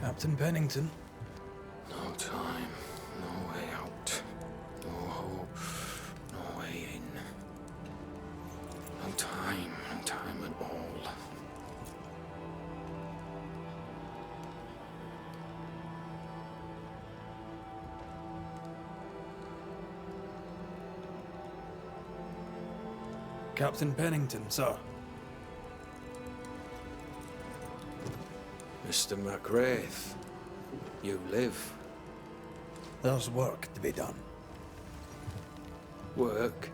Captain Pennington. No time, no way out. No hope, no way in. No time at all. Captain Pennington, sir. Mr. McWraith, you live. There's work to be done. Work?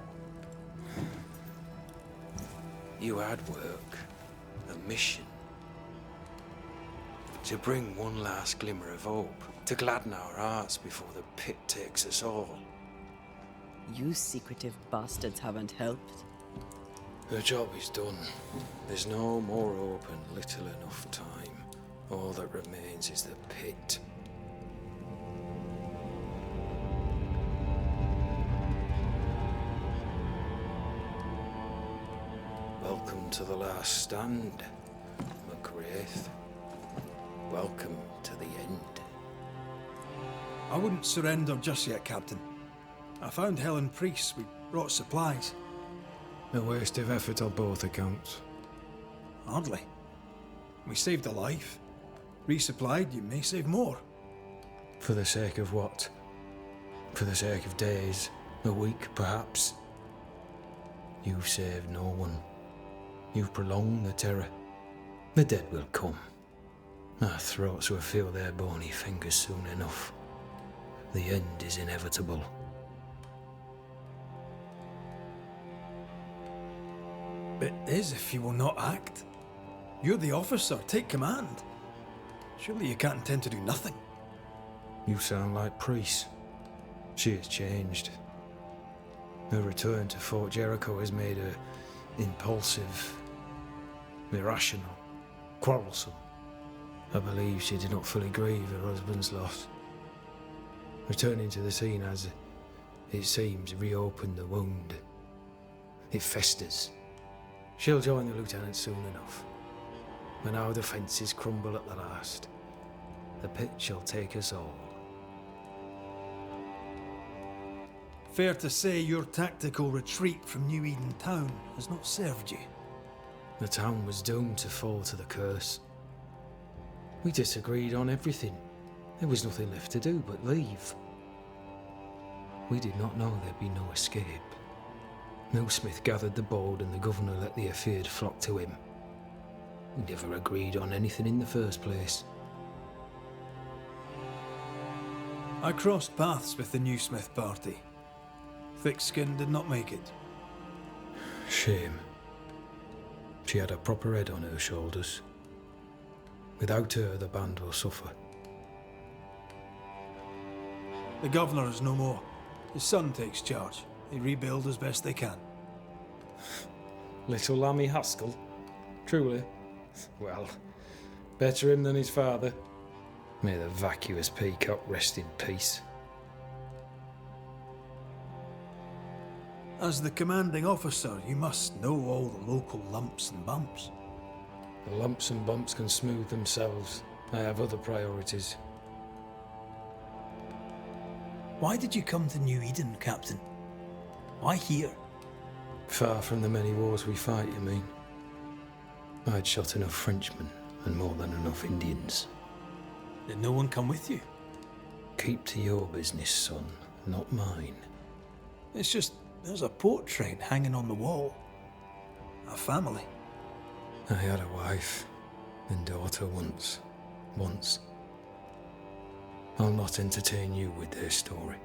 You had work. A mission. To bring one last glimmer of hope. To gladden our hearts before the pit takes us all. You secretive bastards haven't helped. The job is done. There's no more hope and little enough time. All that remains is the pit. Welcome to the last stand, McWraith. Welcome to the end. I wouldn't surrender just yet, Captain. I found Helen Priest. We brought supplies. A waste of effort on both accounts. Hardly. We saved a life. Resupplied, you may save more. For the sake of what? For the sake of days, a week perhaps? You've saved no one. You've prolonged the terror. The dead will come. Our throats will feel their bony fingers soon enough. The end is inevitable. It is if you will not act. You're the officer, take command. Surely you can't intend to do nothing. You sound like Priest. She has changed. Her return to Fort Jericho has made her impulsive, irrational, quarrelsome. I believe she did not fully grieve her husband's loss. Returning to the scene has, it seems, reopened the wound. It festers. She'll join the lieutenant soon enough. When our defences crumble at the last, the pit shall take us all. Fair to say your tactical retreat from New Eden Town has not served you. The town was doomed to fall to the curse. We disagreed on everything. There was nothing left to do but leave. We did not know there'd be no escape. Millsmith gathered the board and the governor let the affair flock to him. We never agreed on anything in the first place. I crossed paths with the New Smith party. Thick-Skin did not make it. Shame. She had a proper head on her shoulders. Without her, the band will suffer. The governor is no more. His son takes charge. They rebuild as best they can. Little Lammy Haskell? Truly? Well, better him than his father. May the vacuous peacock rest in peace. As the commanding officer, you must know all the local lumps and bumps. The lumps and bumps can smooth themselves. I have other priorities. Why did you come to New Eden, Captain? Why here? Far from the many wars we fight, you mean? I'd shot enough Frenchmen and more than enough Indians. Did no one come with you? Keep to your business, son, not mine. It's just, there's a portrait hanging on the wall. A family. I had a wife and daughter once. I'll not entertain you with their story.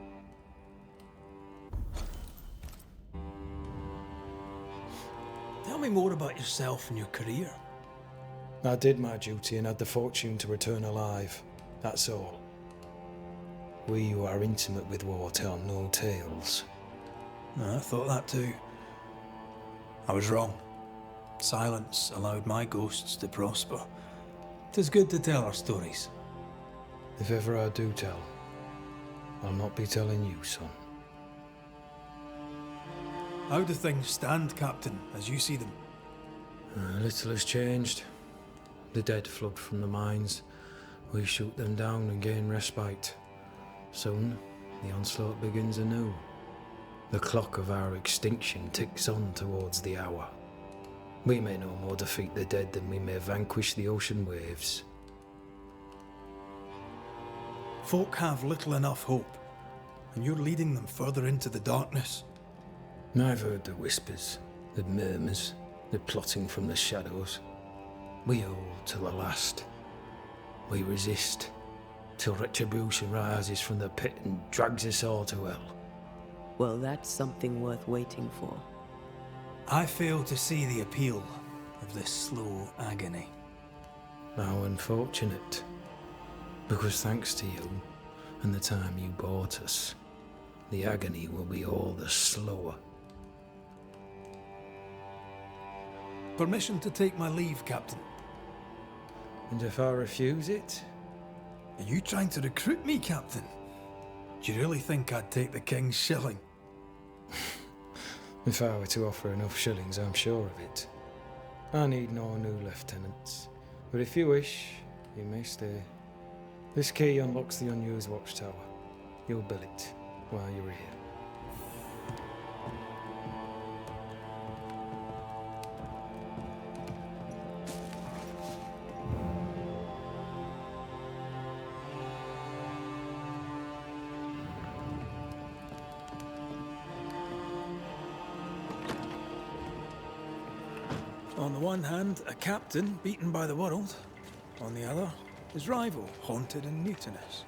Tell me more about yourself and your career. I did my duty and had the fortune to return alive. That's all. We who are intimate with war tell no tales. I thought that too. I was wrong. Silence allowed my ghosts to prosper. 'Tis good to tell our stories. If ever I do tell, I'll not be telling you, son. How do things stand, Captain, as you see them? Little has changed. The dead flood from the mines. We shoot them down and gain respite. Soon, the onslaught begins anew. The clock of our extinction ticks on towards the hour. We may no more defeat the dead than we may vanquish the ocean waves. Folk have little enough hope, and you're leading them further into the darkness. I've heard the whispers, the murmurs, the plotting from the shadows. We hold till the last. We resist, till retribution rises from the pit and drags us all to hell. Well, that's something worth waiting for. I fail to see the appeal of this slow agony. How unfortunate. Because thanks to you, and the time you bought us, the agony will be all the slower. Permission to take my leave, Captain. And if I refuse it? Are you trying to recruit me, Captain? Do you really think I'd take the King's shilling? If I were to offer enough shillings, I'm sure of it. I need no new lieutenants. But if you wish, you may stay. This key unlocks the unused watchtower. You'll bill it while you're here. On the one hand, a captain beaten by the world. On the other, his rival, haunted and mutinous.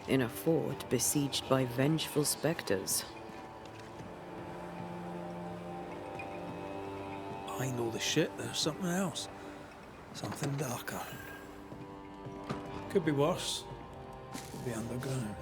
In a fort besieged by vengeful spectres. Behind all the shit, there's something else. Something darker. Could be worse. Could be underground.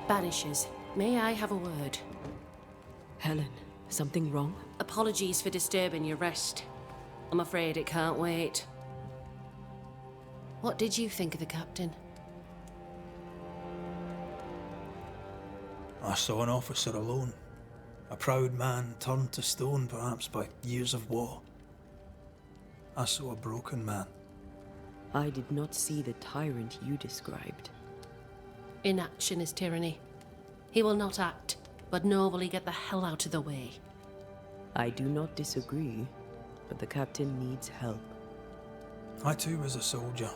Banishers, may I have a word? Helen, something wrong? Apologies for disturbing your rest. I'm afraid it can't wait. What did you think of the captain? I saw an officer alone. A proud man turned to stone, perhaps by years of war. I saw a broken man. I did not see the tyrant you described. Inaction is tyranny. He will not act, but nor will he get the hell out of the way. I do not disagree, but the captain needs help. I too was a soldier,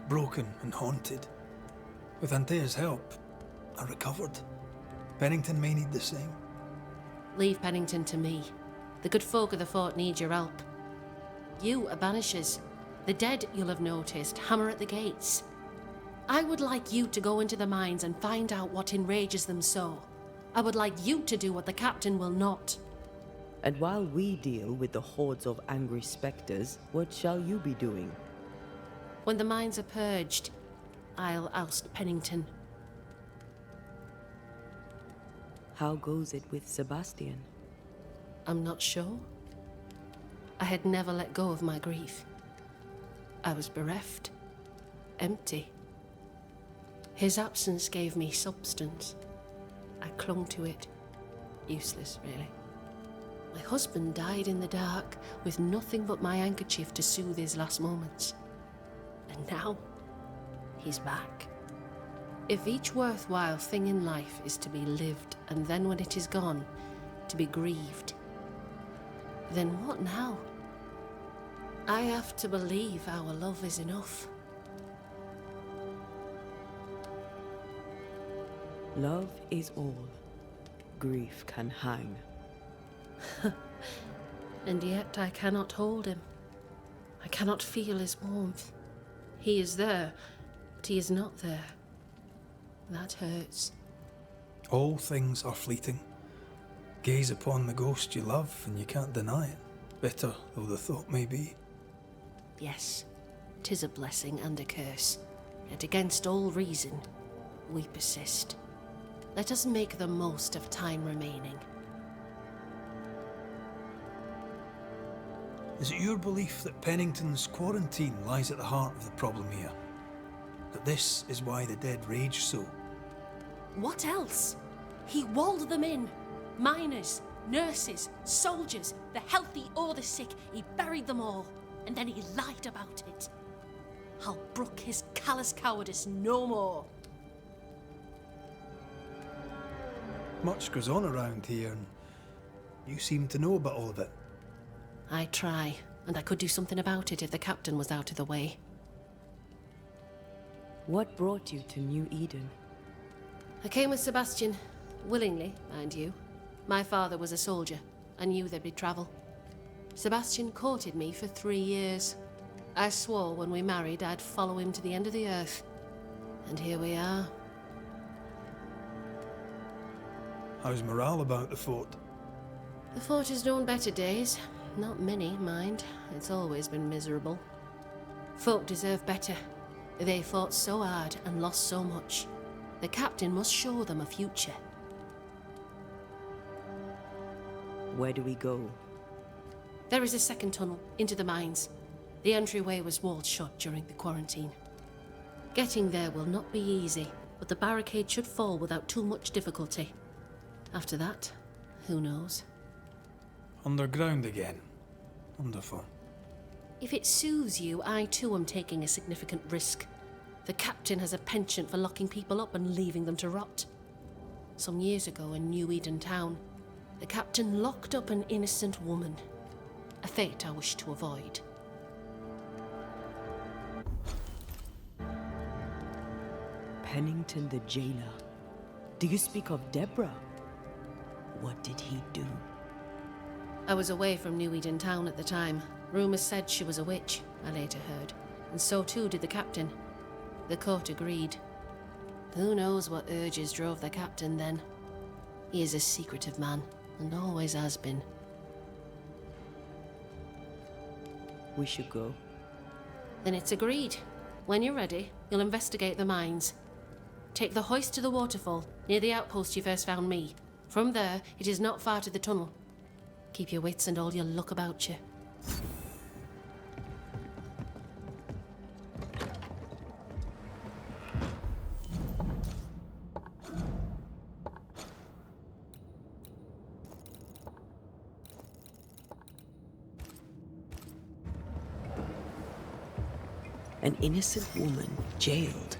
broken and haunted. With Antea's help, I recovered. Pennington may need the same. Leave Pennington to me. The good folk of the fort need your help. You are Banishers. The dead, you'll have noticed, hammer at the gates. I would like you to go into the mines and find out what enrages them so. I would like you to do what the captain will not. And while we deal with the hordes of angry spectres, what shall you be doing? When the mines are purged, I'll oust Pennington. How goes it with Sebastian? I'm not sure. I had never let go of my grief. I was bereft, empty. His absence gave me substance. I clung to it. Useless, really. My husband died in the dark with nothing but my handkerchief to soothe his last moments. And now, he's back. If each worthwhile thing in life is to be lived, and then when it is gone, to be grieved, then what now? I have to believe our love is enough. Love is all. Grief can hang. And yet I cannot hold him. I cannot feel his warmth. He is there, but he is not there. That hurts. All things are fleeting. Gaze upon the ghost you love, and you can't deny it, bitter though the thought may be. Yes, 'tis a blessing and a curse, yet against all reason, we persist. Let us make the most of time remaining. Is it your belief that Pennington's quarantine lies at the heart of the problem here? That this is why the dead rage so? What else? He walled them in. Miners, nurses, soldiers, the healthy or the sick, he buried them all, and then he lied about it. I'll brook his callous cowardice no more. Much goes on around here, and you seem to know about all of it. I try, and I could do something about it if the captain was out of the way. What brought you to New Eden? I came with Sebastian, willingly, mind you. My father was a soldier. I knew there'd be travel. Sebastian courted me for 3 years. I swore when we married I'd follow him to the end of the earth. And here we are. How's morale about the fort? The fort has known better days. Not many, mind. It's always been miserable. Folk deserve better. They fought so hard and lost so much. The captain must show them a future. Where do we go? There is a second tunnel into the mines. The entryway was walled shut during the quarantine. Getting there will not be easy, but the barricade should fall without too much difficulty. After that, who knows? Underground again. Wonderful. If it soothes you, I too am taking a significant risk. The captain has a penchant for locking people up and leaving them to rot. Some years ago in New Eden town, the captain locked up an innocent woman. A fate I wish to avoid. Pennington the jailer. Do you speak of Deborah? What did he do? I was away from New Eden town at the time. Rumours said she was a witch, I later heard. And so too did the captain. The court agreed. Who knows what urges drove the captain then? He is a secretive man, and always has been. We should go. Then it's agreed. When you're ready, you'll investigate the mines. Take the hoist to the waterfall, near the outpost you first found me. From there, it is not far to the tunnel. Keep your wits and all your luck about you. An innocent woman jailed.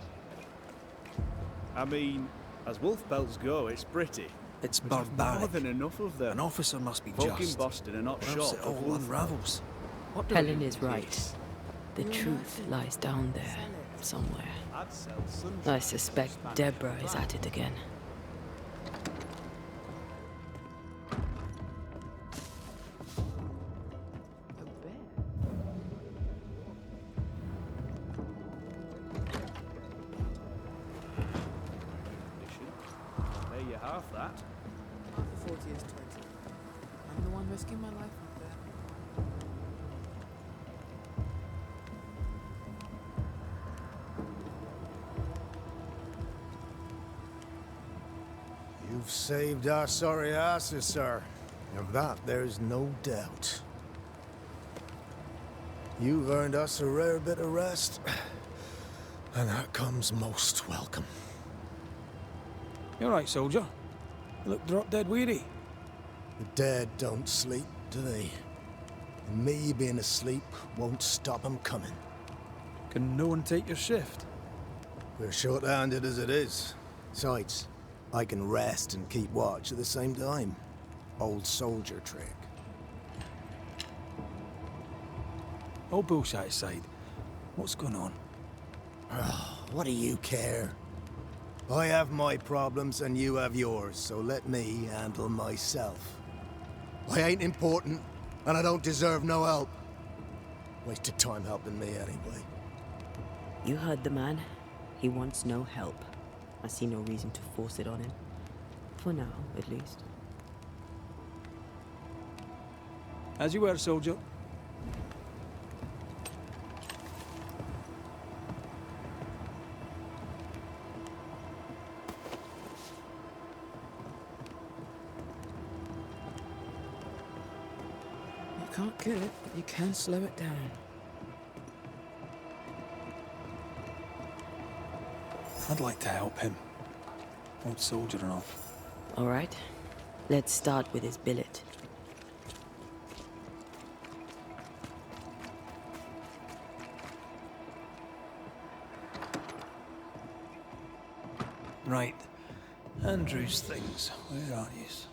I mean, as wolf belts go, it's pretty. It's But there's barbaric. more than enough of them. An officer must be Folk in just. Boston are not Or else short it of all wolf. unravels. What do Helen we is do? right. The truth lies down there, somewhere. I'd sell sunshine. I suspect Deborah is at it again. Pay you half that. Half the 40 is 20. I'm the one risking my life up there. You've saved our sorry asses, sir. Of that, there's no doubt. You've earned us a rare bit of rest, and that comes most welcome. You're right, soldier. You look drop dead weary. The dead don't sleep, do they? And me being asleep won't stop 'em coming. Can no one take your shift? We're short-handed as it is. Besides, I can rest and keep watch at the same time. Old soldier trick. All bullshit aside, what's going on? What do you care? I have my problems and you have yours, so let me handle myself. I ain't important, and I don't deserve no help. Wasted time helping me anyway. You heard the man. He wants no help. I see no reason to force it on him. For now, at least. As you were, soldier. You can't kill it, but you can slow it down. I'd like to help him. Old soldier and all. All right. Let's start with his billet. Right. Andrew's things. Where are yous?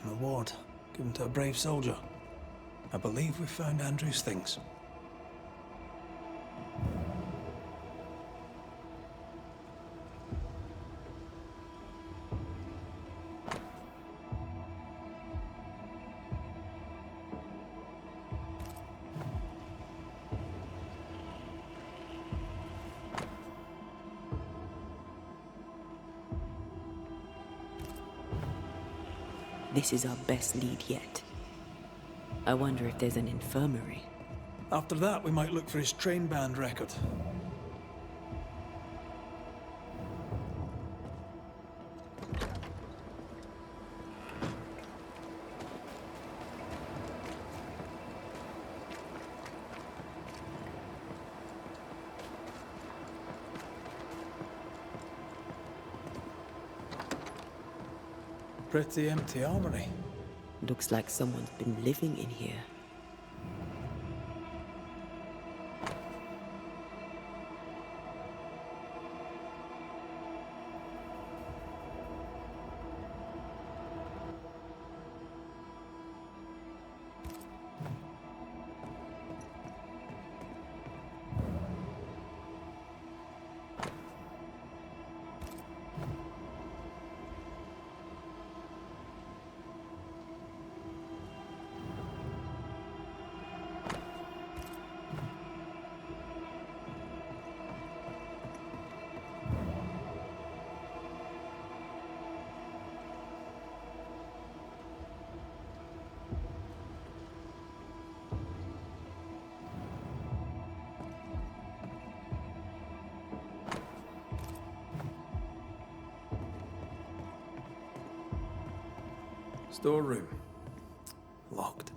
Reward. Given to a brave soldier. I believe we found Andrew's things. This is our best lead yet. I wonder if there's an infirmary. After that, we might look for his train band record. Pretty empty armory. Looks like someone's been living in here. Storeroom. Locked.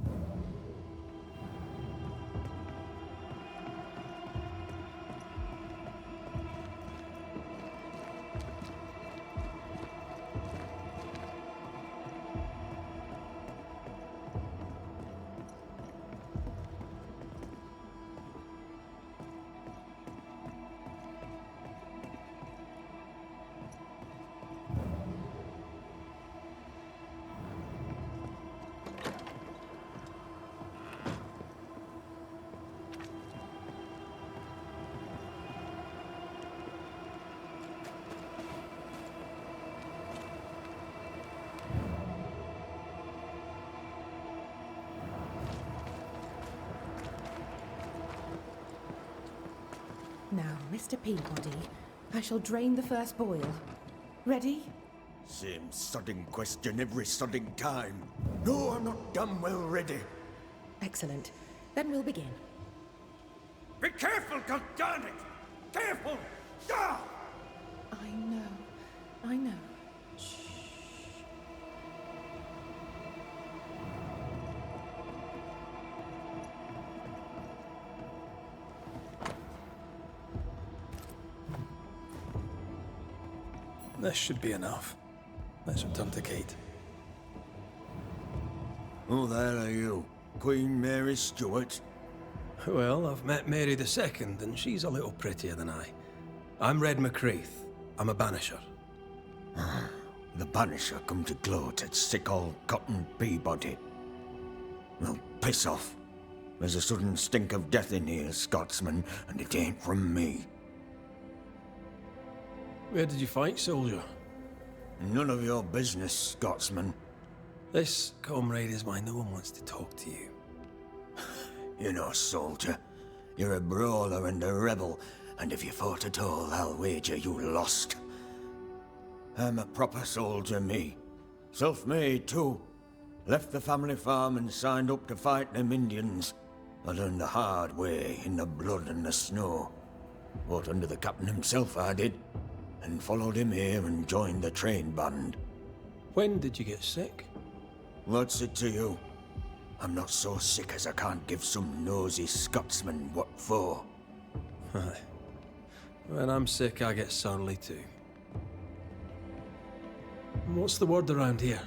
Now, Mr. Peabody, I shall drain the first boil. Ready? Same sodding question every sodding time. No, I'm not done well ready. Excellent. Then we'll begin. Be careful, goddammit! Careful! Ah! I know. I know. This should be enough. Let's return to Kate. Who the hell are you? Queen Mary Stuart? Well, I've met Mary II, and she's a little prettier than I. I'm Red McCreath. I'm a Banisher. The Banisher come to gloat at sick old Cotton Peabody. Well, piss off. There's a sudden stink of death in here, Scotsman, and it ain't from me. Where did you fight, soldier? None of your business, Scotsman. This, comrade, is why no one wants to talk to you. You're no soldier. You're a brawler and a rebel, and if you fought at all, I'll wager you lost. I'm a proper soldier, me. Self-made, too. Left the family farm and signed up to fight them Indians. I learned the hard way, in the blood and the snow. Fought under the captain himself, I did. And followed him here and joined the train band. When did you get sick? What's it to you? I'm not so sick as I can't give some nosy Scotsman what for. Aye. When I'm sick, I get surly too. What's the word around here?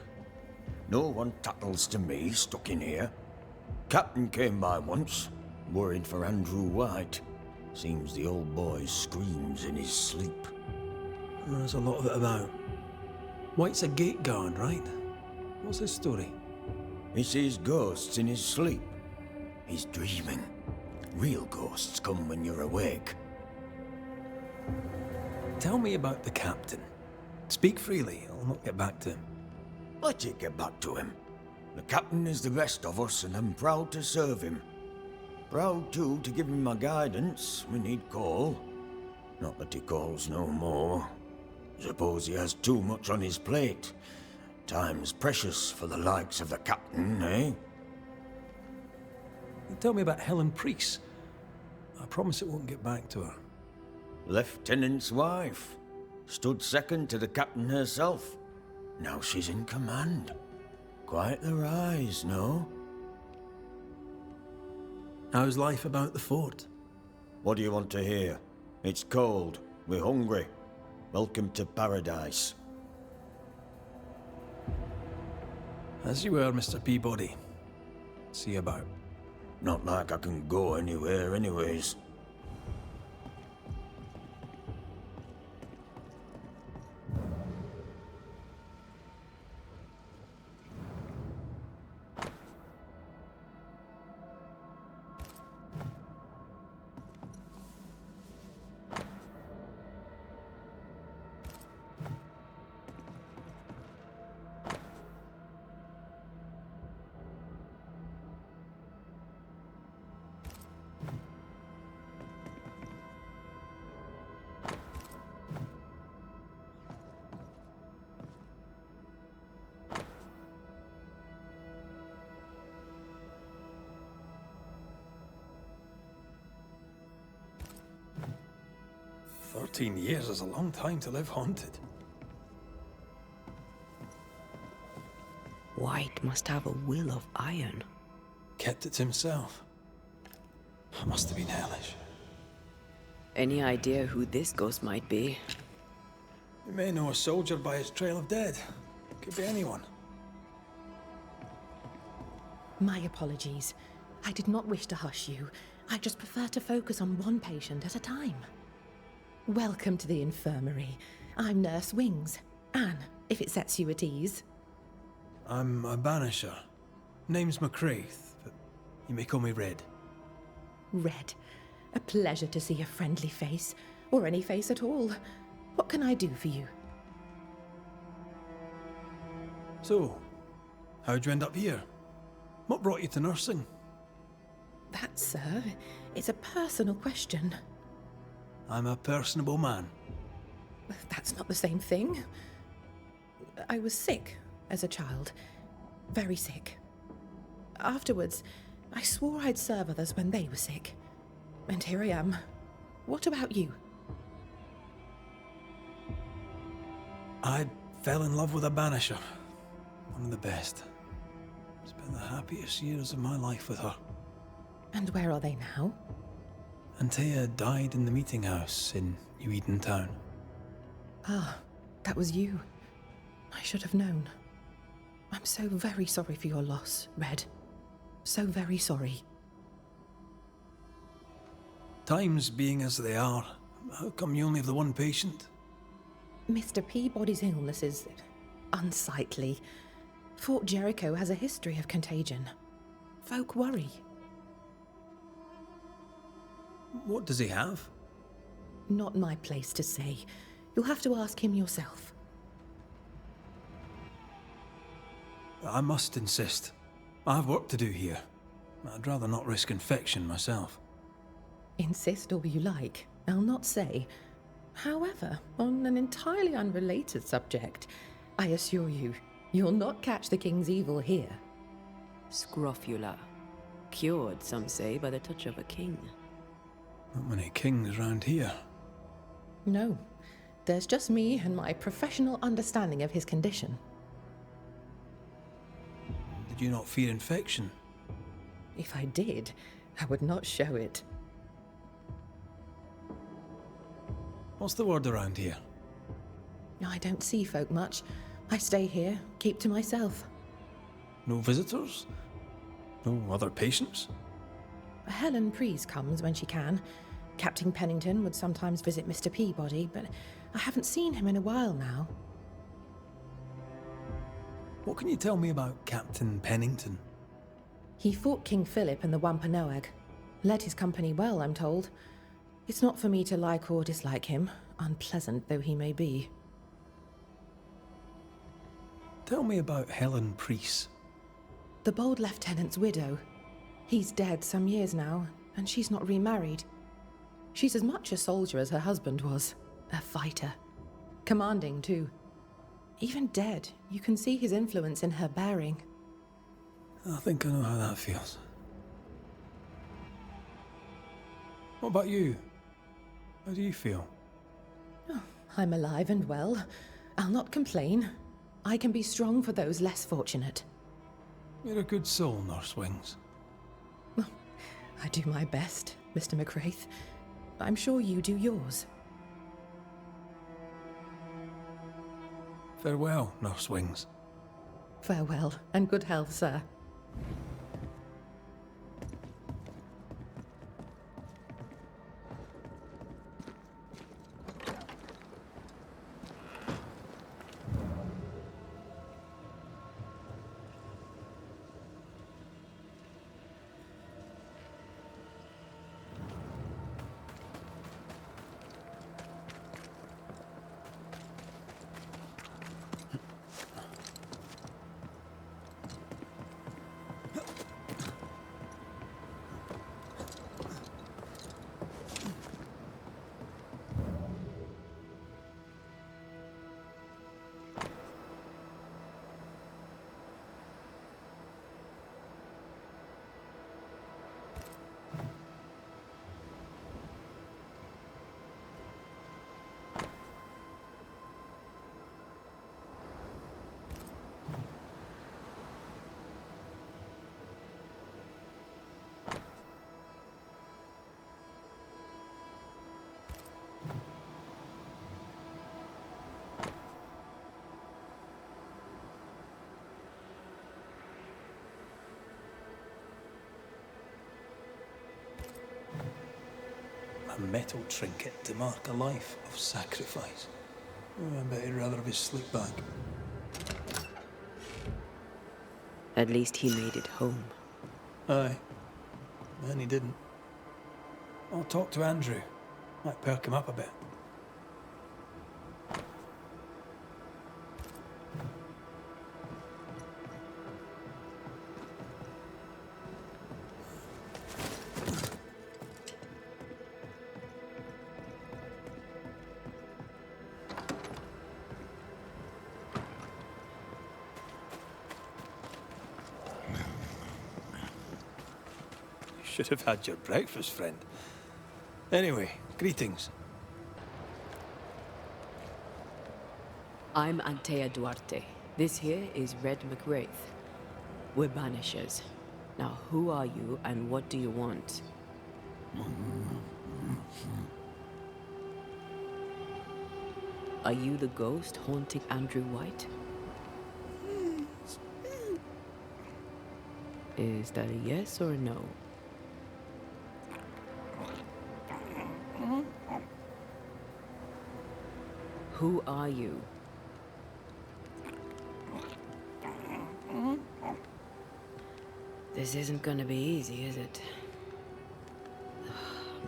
No one tattles to me stuck in here. Captain came by once, worried for Andrew White. Seems the old boy screams in his sleep. There's a lot of it about. White's a gate guard, right? What's his story? He sees ghosts in his sleep. He's dreaming. Real ghosts come when you're awake. Tell me about the captain. Speak freely, I'll not get back to him. Let you get back to him. The captain is the best of us, and I'm proud to serve him. Proud, too, to give him my guidance when he'd call. Not that he calls no more. Suppose he has too much on his plate. Time's precious for the likes of the captain, eh? Tell me about Helen Priest. I promise it won't get back to her. Lieutenant's wife. Stood second to the captain herself. Now she's in command. Quite the rise, no? How's life about the fort? What do you want to hear? It's cold. We're hungry. Welcome to paradise. As you were, Mr. Peabody. See you about. Not like I can go anywhere anyways. "13 years is a long time to live haunted." White must have a will of iron. Kept it to himself. Must have been hellish. Any idea who this ghost might be? You may know a soldier by his trail of dead. Could be anyone. My apologies. I did not wish to hush you. I just prefer to focus on one patient at a time. Welcome to the infirmary. I'm Nurse Wings. Anne, if it sets you at ease. I'm a Banisher. Name's McCraith, but you may call me Red. Red. A pleasure to see a friendly face, or any face at all. What can I do for you? So, how'd you end up here? What brought you to nursing? That, sir, is a personal question. I'm a personable man. That's not the same thing. I was sick as a child. Very sick. Afterwards, I swore I'd serve others when they were sick. And here I am. What about you? I fell in love with a Banisher. One of the best. Spent the happiest years of my life with her. And where are they now? Antea died in the meeting house in Eden Town. Ah, that was you. I should have known. I'm so very sorry for your loss, Red. So very sorry. Times being as they are, how come you only have the one patient? Mr. Peabody's illness is unsightly. Fort Jericho has a history of contagion. Folk worry. What does he have? Not my place to say. You'll have to ask him yourself. I must insist. I have work to do here. I'd rather not risk infection myself. Insist all you like, I'll not say. However, on an entirely unrelated subject, I assure you, you'll not catch the king's evil here. Scrofula. Cured, some say, by the touch of a king. Not many kings round here. No, there's just me and my professional understanding of his condition. Did you not fear infection? If I did, I would not show it. What's the word around here? I don't see folk much. I stay here, keep to myself. No visitors? No other patients? Helen Preece comes when she can. Captain Pennington would sometimes visit Mr. Peabody, but I haven't seen him in a while now. What can you tell me about Captain Pennington? He fought King Philip and the Wampanoag. Led his company well, I'm told. It's not for me to like or dislike him, unpleasant though he may be. Tell me about Helen Preece. The bold lieutenant's widow. He's dead some years now, and she's not remarried. She's as much a soldier as her husband was. A fighter. Commanding, too. Even dead, you can see his influence in her bearing. I think I know how that feels. What about you? How do you feel? Oh, I'm alive and well. I'll not complain. I can be strong for those less fortunate. You're a good soul, Nurse Wings. I do my best, Mr. McWraith. I'm sure you do yours. Farewell, Nurse Wings. Farewell, and good health, sir. A metal trinket to mark a life of sacrifice. Oh, I bet he'd rather have his slip bag. At least he made it home. Aye. And he didn't. I'll talk to Andrew. Might perk him up a bit. Should have had your breakfast, friend. Anyway, greetings. I'm Antea Duarte. This here is Red McWraith. We're Banishers. Now, who are you and what do you want? Are you the ghost haunting Andrew White? Is that a yes or a no? Who are you? This isn't gonna be easy, is it?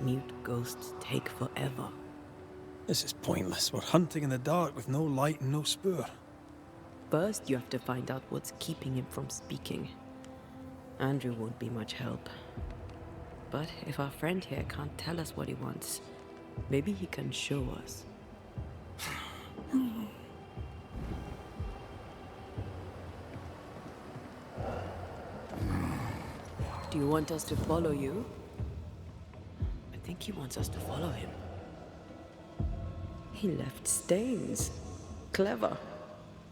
Mute ghosts take forever. This is pointless. We're hunting in the dark with no light and no spoor. First, you have to find out what's keeping him from speaking. Andrew won't be much help. But if our friend here can't tell us what he wants, maybe he can show us. Do you want us to follow you? I think he wants us to follow him. He left stains. Clever.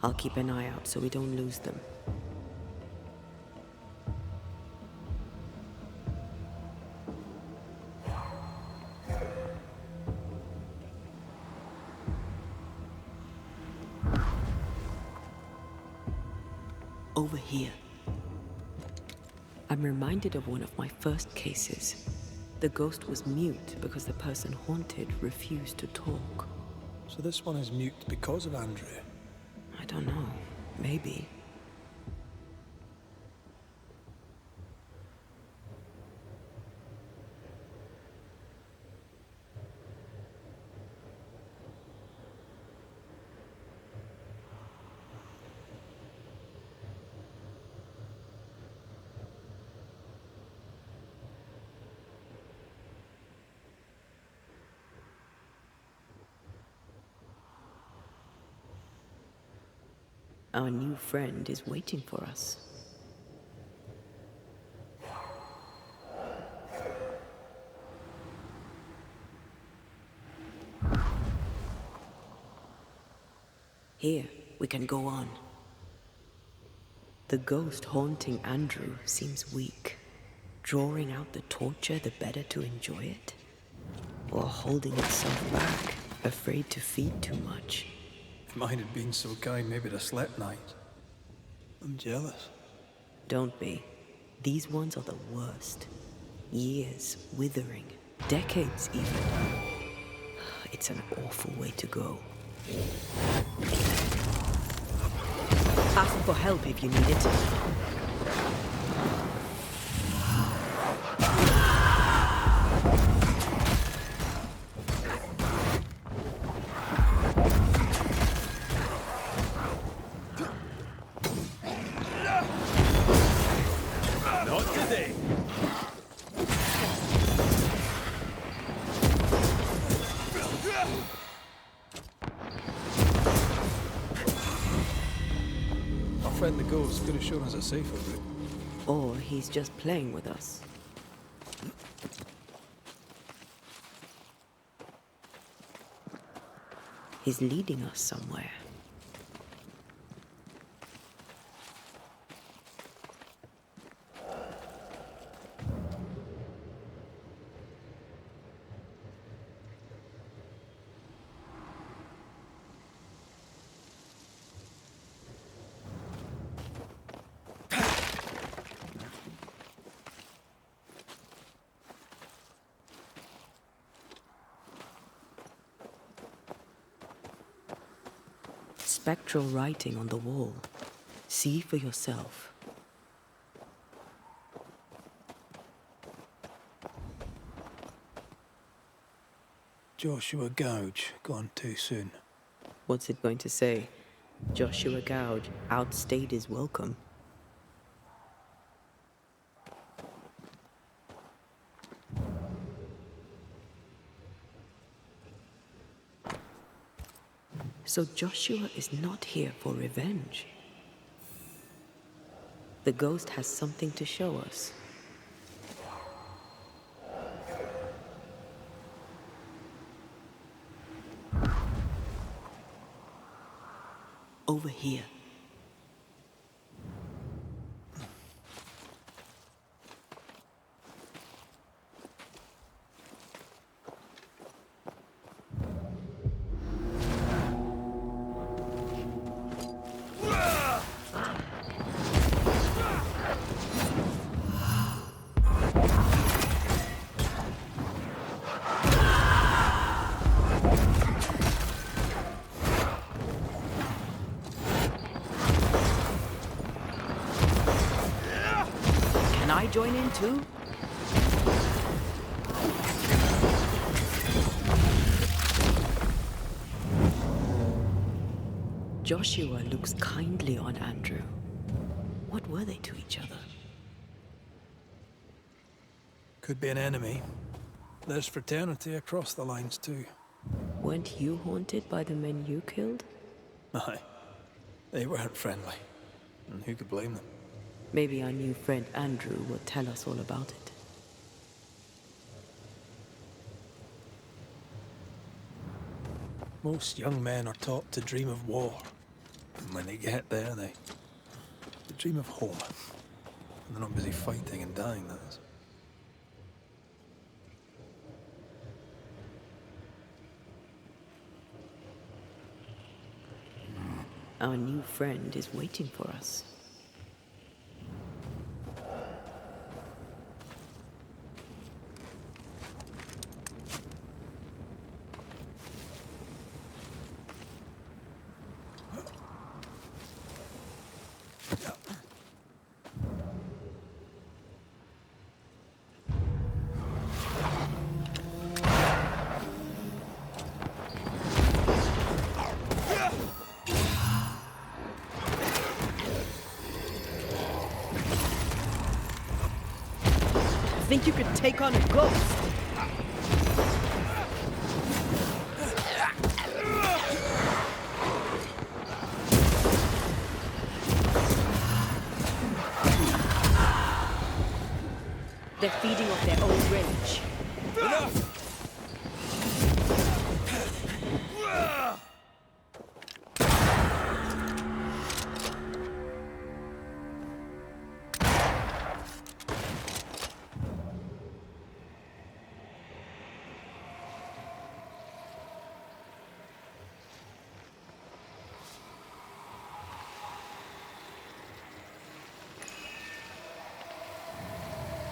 I'll keep an eye out so we don't lose them. Over here. I'm reminded of one of my first cases. The ghost was mute because the person haunted refused to talk. So this one is mute because of Andrew. I don't know. Maybe. Our new friend is waiting for us. Here, we can go on. The ghost haunting Andrew seems weak. Drawing out the torture the better to enjoy it? Or holding itself back, afraid to feed too much? If mine had been so kind, maybe I'd have slept night. I'm jealous. Don't be. These ones are the worst. Years withering. Decades even. It's an awful way to go. Ask for help if you need it. Friend the ghost could have shown us a safer route. Or he's just playing with us. He's leading us somewhere. Spectral writing on the wall. See for yourself. Joshua Gouge, gone too soon. What's it going to say? Joshua Gouge outstayed his welcome. So Joshua is not here for revenge. The ghost has something to show us. Over here. I join in too? Joshua looks kindly on Andrew. What were they to each other? Could be an enemy. There's fraternity across the lines too. Weren't you haunted by the men you killed? Aye. They weren't friendly. And who could blame them? Maybe our new friend Andrew will tell us all about it. Most young men are taught to dream of war. And when they get there, they dream of home. And they're not busy fighting and dying, that is. Our new friend is waiting for us. Think you could take on a ghost? They're feeding off their own rage. Enough!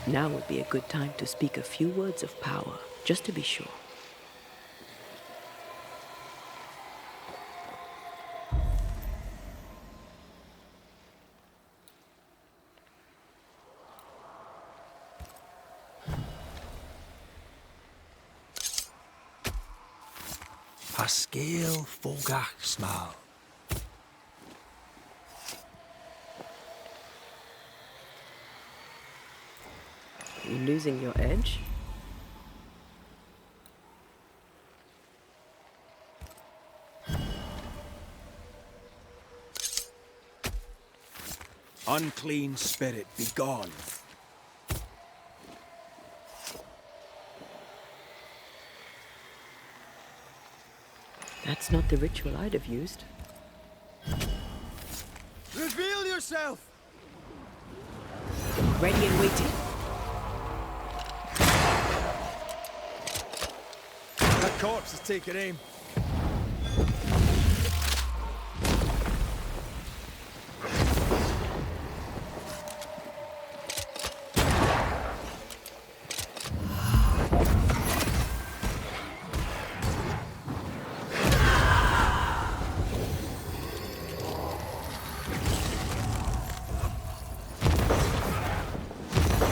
Now would be a good time to speak a few words of power, just to be sure. Pascal Fogasmal. You losing your edge? Unclean spirit, be gone. That's not the ritual I'd have used. Reveal yourself! Ready and waiting. That corpse is taking aim.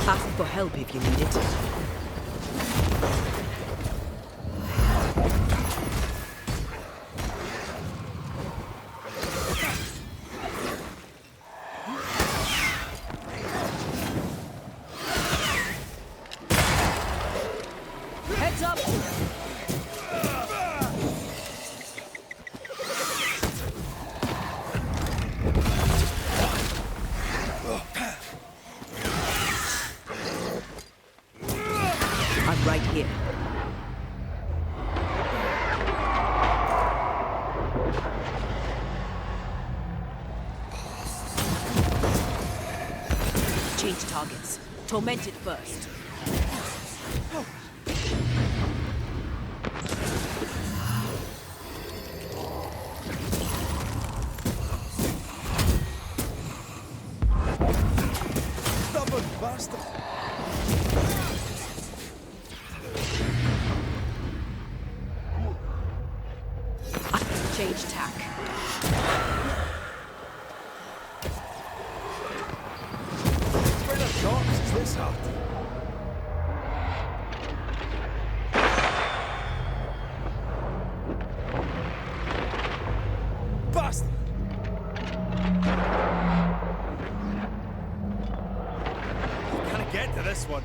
Ask for help if you need it. Heads up! I'm right here. Change targets. Tormented first. Stubborn bastard! Change tack. Where the corpse is this hut? Bastard! this one.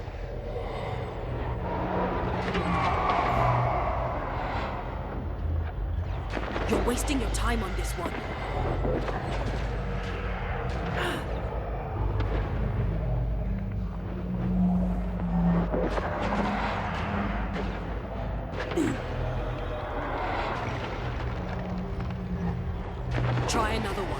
You're wasting your time on this one. Try another one.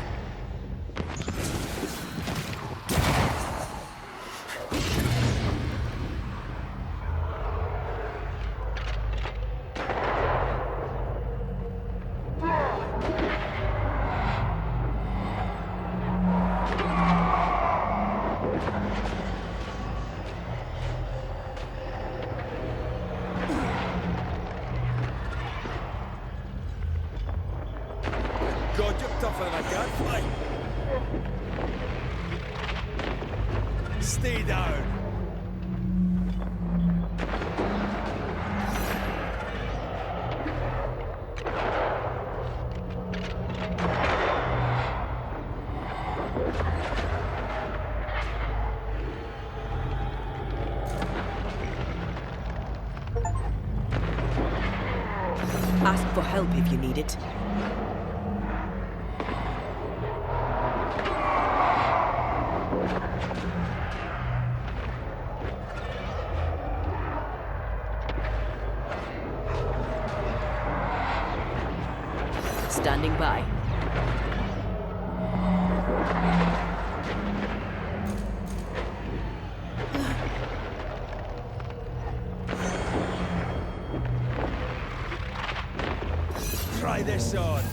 God, you're tougher than a gadfly. Stay down. Ask for help if you need it. Standing by. Try this on.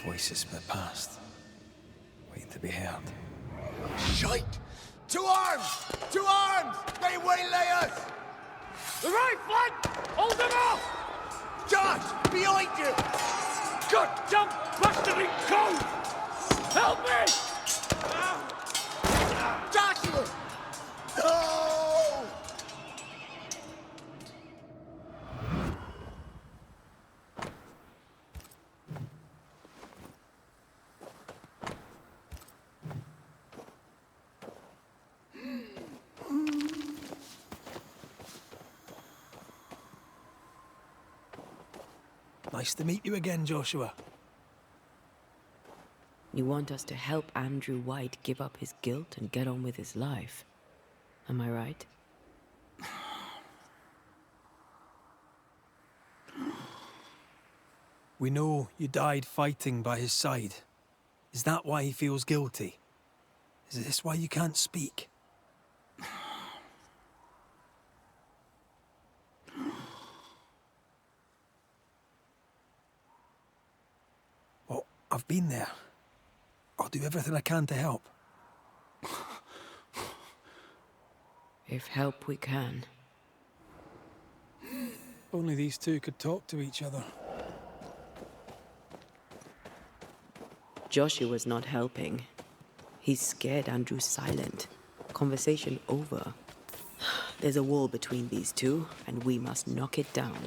Voices from the past, waiting to be heard. Shite! To arms! To arms! They waylay us! The right flank! Hold them off! Josh! Behind you! Good jump, bastardly cold! Help me! Joshua! No! Nice to meet you again, Joshua. You want us to help Andrew White give up his guilt and get on with his life. Am I right? We know you died fighting by his side. Is that why he feels guilty? Is this why you can't speak? Well, I've been there. I'll do everything I can to help. If help we can. Only these two could talk to each other. Joshua's not helping. He's scared Andrew's silent. Conversation over. There's a wall between these two, and we must knock it down.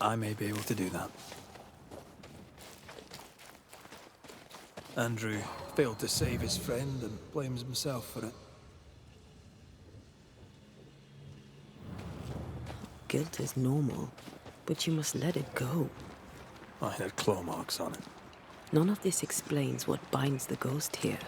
I may be able to do that. Andrew failed to save his friend and blames himself for it. Guilt is normal, but you must let it go. I had claw marks on it. None of this explains what binds the ghost here.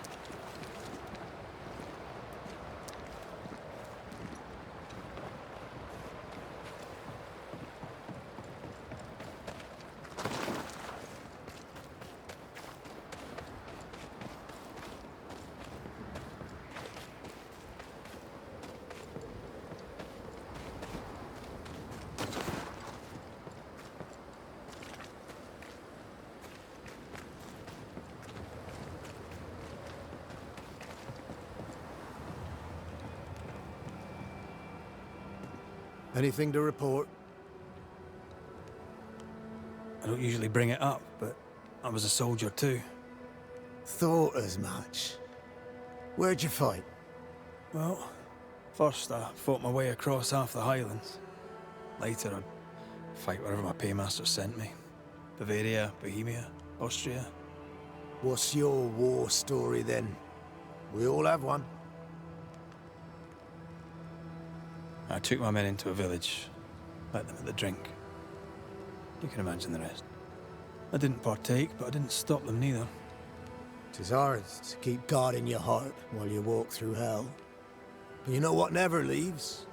Anything to report? I don't usually bring it up, but I was a soldier too. Thought as much. Where'd you fight? Well, first I fought my way across half the Highlands. Later I'd fight wherever my paymaster sent me. Bavaria, Bohemia, Austria. What's your war story then? We all have one. I took my men into a village, let them at the drink. You can imagine the rest. I didn't partake, but I didn't stop them neither. 'Tis hard to keep God in your heart while you walk through hell. But you know what never leaves?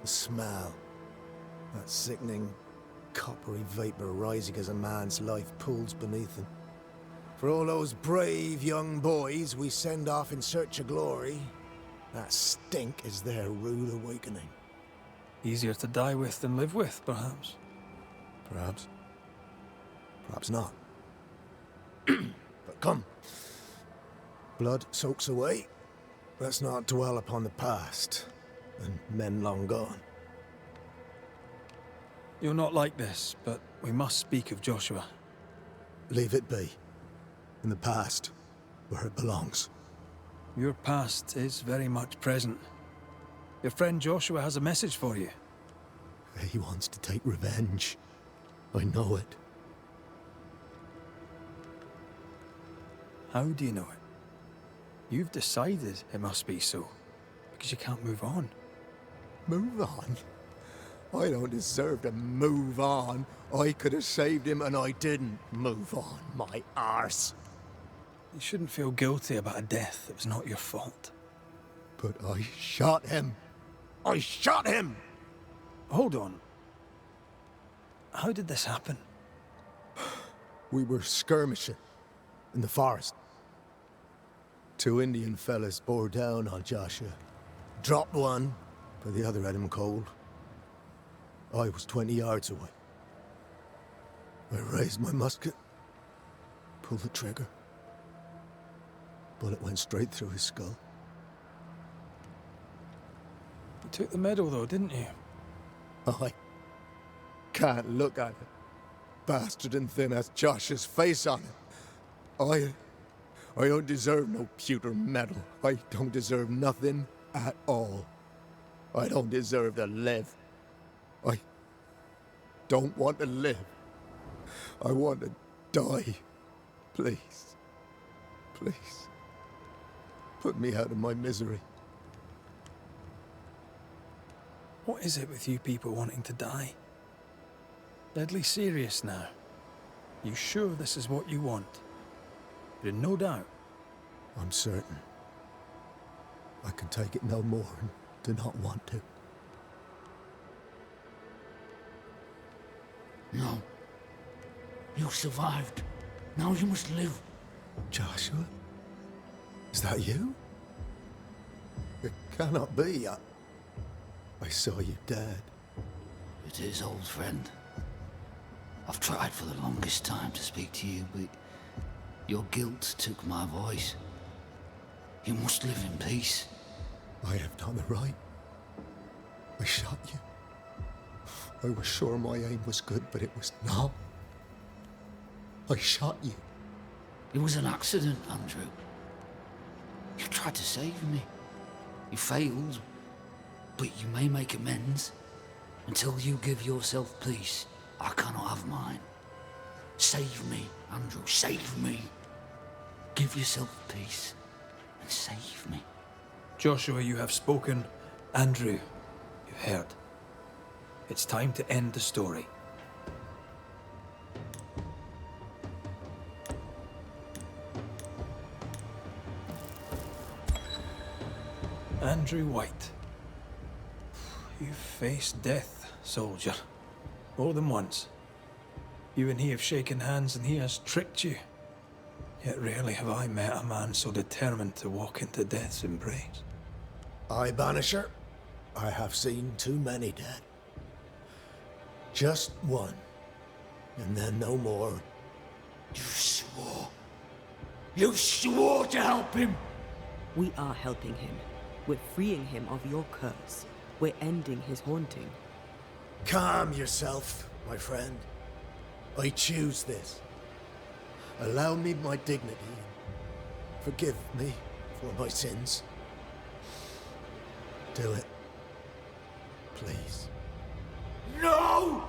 The smell. That sickening, coppery vapor rising as a man's life pulls beneath him. For all those brave young boys we send off in search of glory, that stink is their rude awakening. Easier to die with than live with, perhaps. Perhaps. Perhaps not. But come. Blood soaks away. Let's not dwell upon the past and men long gone. You're not like this, but we must speak of Joshua. Leave it be. In the past, where it belongs. Your past is very much present. Your friend Joshua has a message for you. He wants to take revenge. I know it. How do you know it? You've decided it must be so, because you can't move on. Move on? I don't deserve to move on. I could have saved him and I didn't move on, my arse. You shouldn't feel guilty about a death that was not your fault. But I shot him. I shot him! Hold on. How did this happen? We were skirmishing in the forest. 2 Indian fellas bore down on Joshua. Dropped one, but the other had him cold. I was 20 yards away. I raised my musket, pulled the trigger. Bullet went straight through his skull. You took the medal though, didn't you? I can't look at it. Bastard and thin as Josh's face on it. I don't deserve no pewter medal. I don't deserve nothing at all. I don't deserve to live. I don't want to live. I want to die. Please. Please. Put me out of my misery. What is it with you people wanting to die? Deadly serious now. You sure this is what you want? You're in no doubt. I'm certain. I can take it no more and do not want to. No. You survived. Now you must live. Joshua? Is that you? It cannot be. I saw you dead. It is, old friend. I've tried for the longest time to speak to you, but your guilt took my voice. You must live in peace. I have done the right. I shot you. I was sure my aim was good, but it was not. I shot you. It was an accident, Andrew. You tried to save me. You failed, but you may make amends. Until you give yourself peace, I cannot have mine. Save me, Andrew, save me. Give yourself peace and save me. Joshua, you have spoken. Andrew, you've heard. It's time to end the story. Andrew White. You've faced death, soldier. More than once. You and he have shaken hands and he has tricked you. Yet rarely have I met a man so determined to walk into death's embrace. I, Banisher, I have seen too many dead. Just one, and then no more. You swore. You swore to help him. We are helping him. We're freeing him of your curse. We're ending his haunting. Calm yourself, my friend. I choose this. Allow me my dignity. Forgive me for my sins. Do it. Please. No!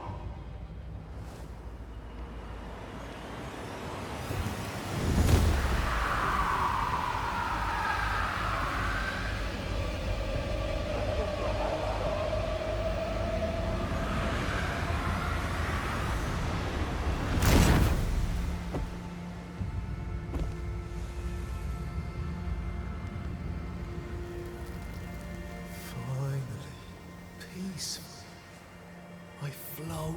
Finally, peaceful. I flow